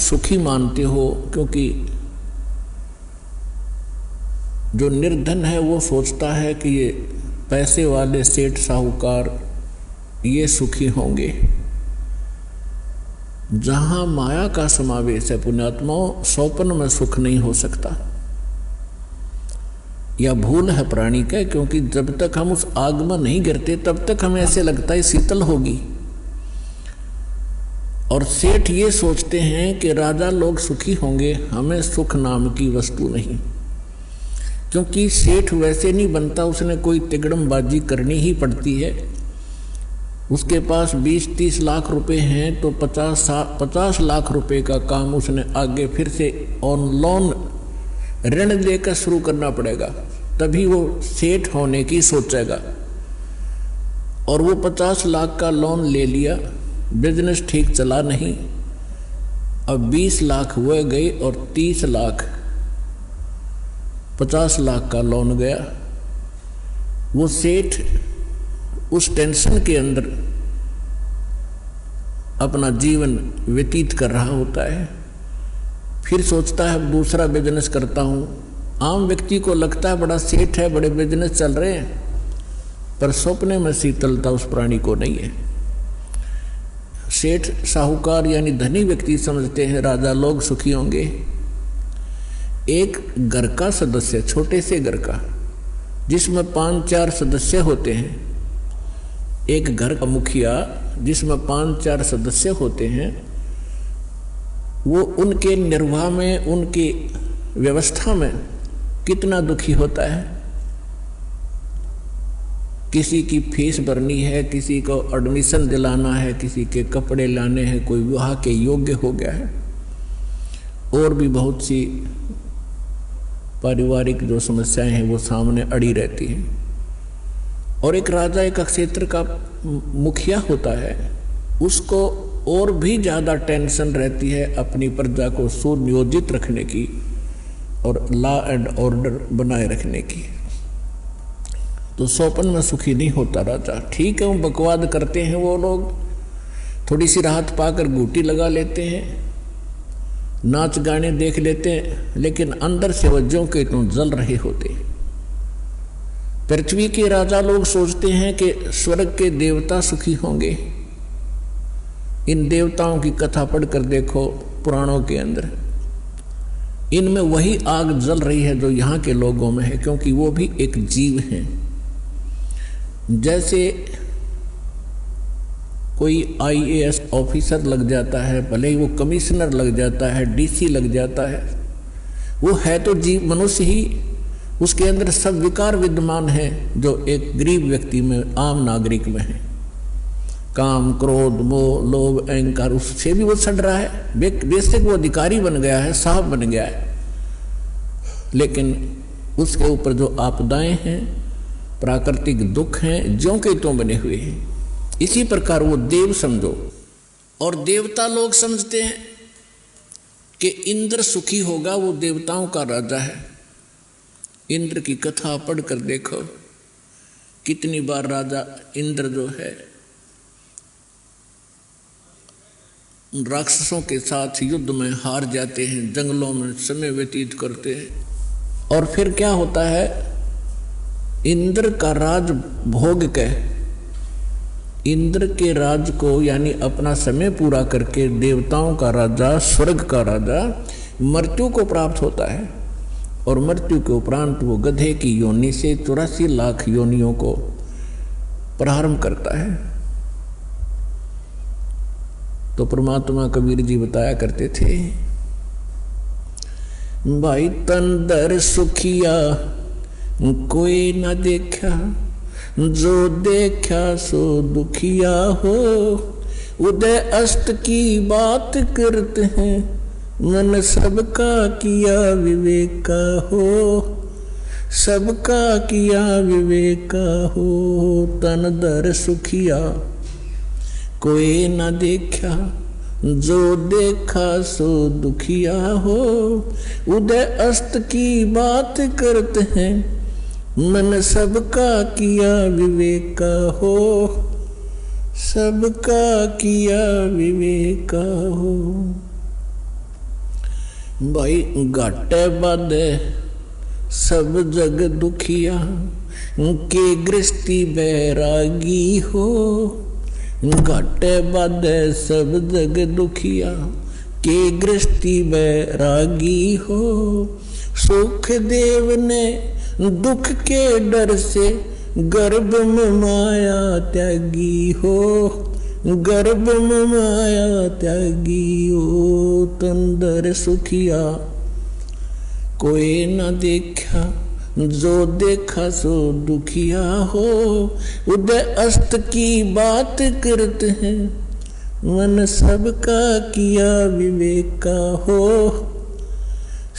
सुखी मानते हो, क्योंकि जो निर्धन है वो सोचता है कि ये पैसे वाले सेठ साहूकार ये सुखी होंगे। जहां माया का समावेश है पुण्यात्माओं, स्वप्न में सुख नहीं हो सकता। यह भूल है प्राणी का, क्योंकि जब तक हम उस आग में नहीं गिरते तब तक हमें ऐसे लगता है शीतल होगी। और सेठ ये सोचते हैं कि राजा लोग सुखी होंगे, हमें सुख नाम की वस्तु नहीं। क्योंकि सेठ वैसे नहीं बनता, उसने कोई तिगड़मबाजी करनी ही पड़ती है। उसके पास 20-30 लाख रुपए हैं तो 50 लाख रुपए का काम उसने आगे फिर से ऑन लोन ऋण लेकर शुरू करना पड़ेगा, तभी वो सेठ होने की सोचेगा। और वो 50 लाख का लोन ले लिया, बिजनेस ठीक चला नहीं, अब 20 लाख हुए गए और 30 लाख 50 लाख का लोन गया। वो सेठ उस टेंशन के अंदर अपना जीवन व्यतीत कर रहा होता है। फिर सोचता है दूसरा बिजनेस करता हूँ। आम व्यक्ति को लगता है बड़ा सेठ है, बड़े बिजनेस चल रहे हैं, पर सपने में शीतलता उस प्राणी को नहीं है। सेठ साहूकार यानी धनी व्यक्ति समझते हैं राजा लोग सुखी होंगे। एक घर का सदस्य, छोटे से घर का जिसमें 5-4 सदस्य होते हैं, एक घर का मुखिया जिसमें 5-4 सदस्य होते हैं, वो उनके निर्वाह में, उनकी व्यवस्था में कितना दुखी होता है। किसी की फीस भरनी है, किसी को एडमिशन दिलाना है, किसी के कपड़े लाने हैं, कोई विवाह के योग्य हो गया है, और भी बहुत सी पारिवारिक जो समस्याएं हैं वो सामने अड़ी रहती हैं। और एक राजा एक क्षेत्र का मुखिया होता है, उसको और भी ज़्यादा टेंशन रहती है अपनी प्रजा को सुनियोजित रखने की और लॉ एंड ऑर्डर बनाए रखने की। तो स्वप्न में सुखी नहीं होता राजा। ठीक है, वो बकवाद करते हैं, वो लोग थोड़ी सी राहत पाकर घूटी लगा लेते हैं, नाच गाने देख लेते हैं, लेकिन अंदर से वज्जों के तो जल रहे होते हैं। पृथ्वी के राजा लोग सोचते हैं कि स्वर्ग के देवता सुखी होंगे। इन देवताओं की कथा पढ़कर देखो पुराणों के अंदर, इनमें वही आग जल रही है जो यहाँ के लोगों में है, क्योंकि वो भी एक जीव हैं। जैसे कोई IAS ऑफिसर लग जाता है, भले ही वो कमिश्नर लग जाता है, DC लग जाता है, वो है तो जीव, मनुष्य ही, उसके अंदर सब विकार विद्यमान है जो एक गरीब व्यक्ति में, आम नागरिक में है। काम, क्रोध, मोह, लोभ, अहंकार, उससे भी वो सड़ रहा है। बेशक वो अधिकारी बन गया है, साहब बन गया है, लेकिन उसके ऊपर जो आपदाएं हैं, प्राकृतिक दुख हैं, ज्यों के त्यों बने हुए हैं। इसी प्रकार वो देव समझो। और देवता लोग समझते हैं कि इंद्र सुखी होगा, वो देवताओं का राजा है। इंद्र की कथा पढ़कर देखो, कितनी बार राजा इंद्र जो है राक्षसों के साथ युद्ध में हार जाते हैं, जंगलों में समय व्यतीत करते हैं। और फिर क्या होता है, इंद्र का राज भोग के, इंद्र के राज को यानी अपना समय पूरा करके देवताओं का राजा, स्वर्ग का राजा मृत्यु को प्राप्त होता है। और मृत्यु के उपरांत वो गधे की योनि से 84 लाख योनियों को प्रारंभ करता है। तो परमात्मा कबीर जी बताया करते थे, भाई तन दर सुखिया कोई न देखा, जो देखा सो दुखिया हो। उदय अस्त की बात करते हैं, मन सबका किया विवेका हो, सबका किया विवेका हो। तन दर सुखिया कोई न देखा, जो देखा सो दुखिया हो। उदय अस्त की बात करते हैं, मन सबका किया विवेका हो, सबका किया विवेका हो। भाई घाटे बाधे सब जग दुखिया, के गृहस्थी बैरागी हो। घाटे बाधे सब जग दुखिया, के गृहस्थी बैरागी हो। सुख देव ने दुख के डर से गर्भ में माया त्यागी हो। गर्भ में माया त्यागी हो। तंदर सुखिया कोई न देखा, जो देखा सो दुखिया हो। उदय अस्त की बात करते हैं, मन सबका किया विवेका हो।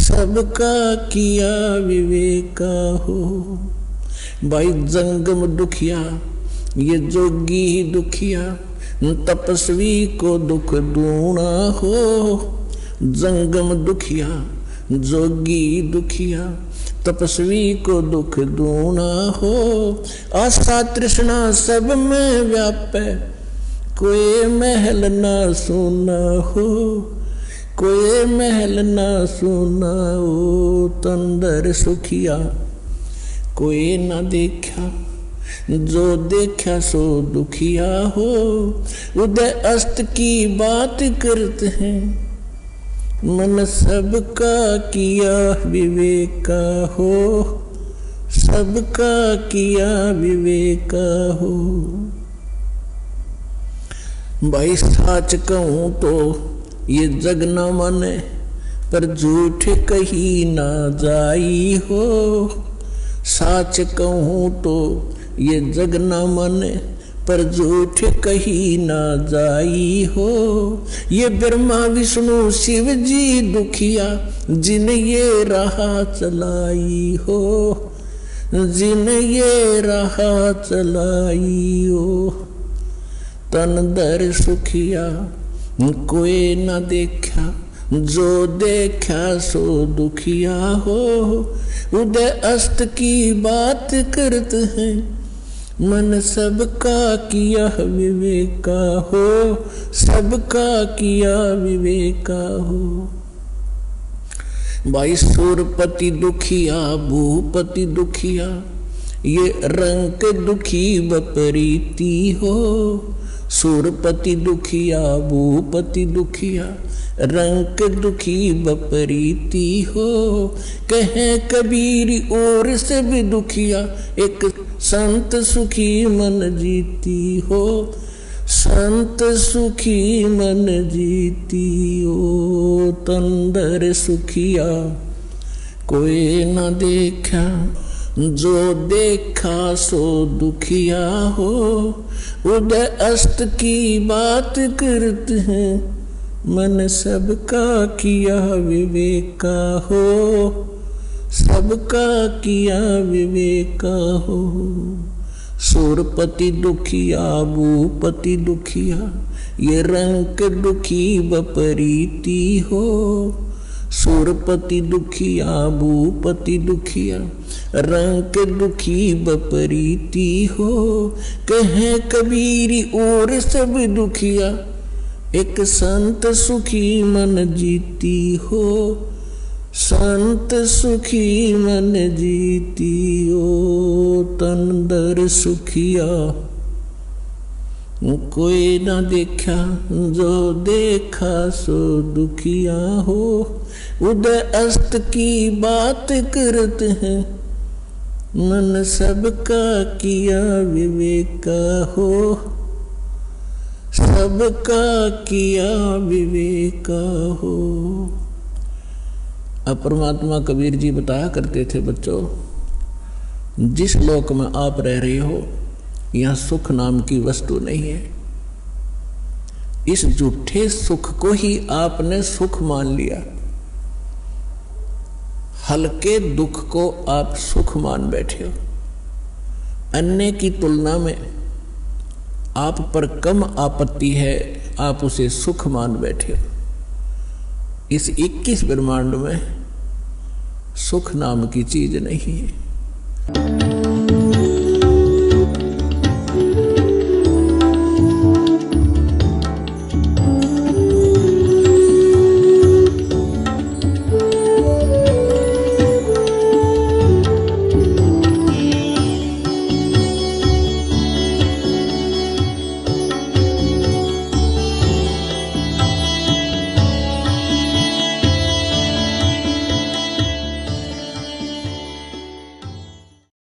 सबका किया विवेका हो। भाई जंगम दुखिया, ये जोगी ही दुखिया, तपस्वी को दुख दूना हो। जंगम दुखिया, जोगी दुखिया, तपस्वी को दुख दूना हो। आशा तृष्णा सब में व्यापे, कोई महल ना सुना हो। कोई महल ना सुना हो। तंदर सुखिया कोई ना देखा, जो देखा सो दुखिया हो। उदय अस्त की बात करते हैं, मन सबका किया विवेका हो। सबका किया विवेका हो। भाई सच कहूं तो ये जग न माने, पर झूठ कही ना जाई हो। सच कहूं तो ये जग न माने, पर झूठ कही ना जाई हो। ये ब्रह्मा विष्णु शिव जी दुखिया, जिन ये राह चलाई हो। जिन ये राह चलाई हो। तन दर सुखिया कोई न देखा, जो देखा सो दुखिया हो। उदय अस्त की बात करते हैं, मन सबका किया विवेका हो। सबका किया विवेका हो। भाई सुरपति दुखिया, भूपति दुखिया, ये रंग दुखी बपरीती हो। सुरपति दुखिया, भूपति दुखिया, रंग दुखी बपरीती हो। कहे कबीर और से भी दुखिया, एक संत सुखी मन जीती हो। संत सुखी मन जीती हो। तंदर सुखिया कोई न देखा, जो देखा सो दुखिया हो। उदय अस्त की बात करते हैं, मन सबका किया विवेका हो। सबका किया विवेका हो। सुरपति दुखिया, भूपति दुखिया, ये रंग दुखी बपरीती हो। सुरपति दुखिया, भूपति दुखिया, रंग दुखी बपरीती हो। कहे कबीरी और सब दुखिया, एक संत सुखी मन जीती हो। संत सुखी मन जीती हो। तंदर सुखिया कोई ना देखा, जो देखा सो दुखिया हो। उदय अस्त की बात करते हैं, मन सबका किया विवेका हो। सबका किया विवेका हो। अब परमात्मा कबीर जी बताया करते थे, बच्चों जिस लोक में आप रह रहे हो, यहाँ सुख नाम की वस्तु नहीं है। इस झूठे सुख को ही आपने सुख मान लिया। हल्के दुख को आप सुख मान बैठे हो। अन्य की तुलना में आप पर कम आपत्ति है, आप उसे सुख मान बैठे हो। इस 21 ब्रह्मांड में सुख नाम की चीज नहीं है।